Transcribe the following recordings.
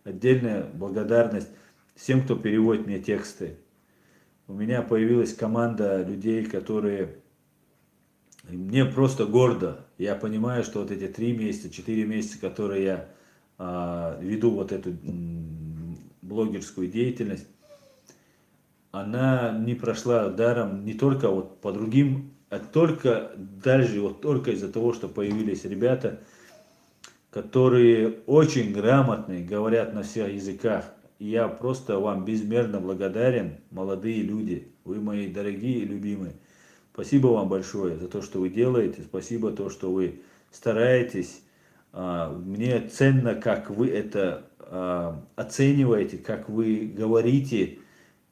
отдельная благодарность всем, кто переводит мне тексты. У меня появилась команда людей, которые... Мне просто гордо. Я понимаю, что вот эти 3 месяца, 4 месяца, которые я веду вот эту блогерскую деятельность, она не прошла даром не только вот по другим, а только дальше, вот только из-за того, что появились ребята, которые очень грамотные, говорят на всех языках. И я просто вам безмерно благодарен, молодые люди, вы мои дорогие и любимые. Спасибо вам большое за то, что вы делаете, спасибо за то, что вы стараетесь. Мне ценно, как вы это оцениваете, как вы говорите,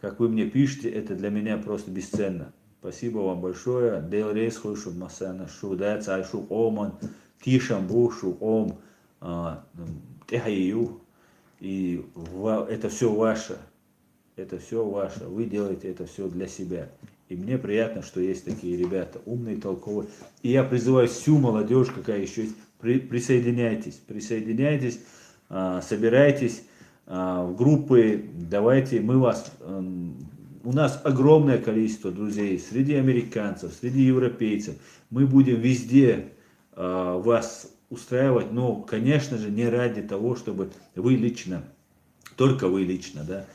как вы мне пишете, это для меня просто бесценно. Спасибо вам большое. Дейл рейс хушу масана шу дац айшу оман тишам бушу ом техаю. И это все ваше. Это все ваше. Вы делаете это все для себя. И мне приятно, что есть такие ребята, умные, толковые. И я призываю всю молодежь, какая еще есть, присоединяйтесь. Присоединяйтесь, собирайтесь в группы, давайте, мы вас... У нас огромное количество друзей среди американцев, среди европейцев. Мы будем везде вас устраивать, но, конечно же, не ради того, чтобы вы лично, только вы лично, да,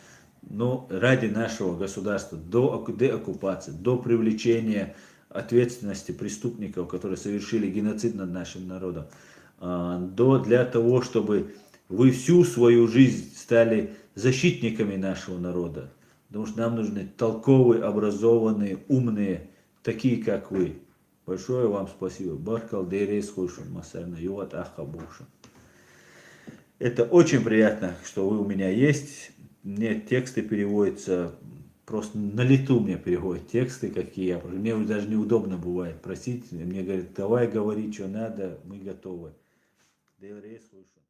но ради нашего государства, до деоккупации, до привлечения ответственности преступников, которые совершили геноцид над нашим народом, для того, чтобы вы всю свою жизнь стали защитниками нашего народа. Потому что нам нужны толковые, образованные, умные, такие как вы. Большое вам спасибо. Баркал дерейс хушун масарна юат ахабушу. Это очень приятно, что вы у меня есть. Мне тексты переводятся, просто на лету мне переводят тексты, какие я. Мне даже неудобно бывает просить. Мне говорят, давай говори, что надо, мы готовы. Дерейс хушун.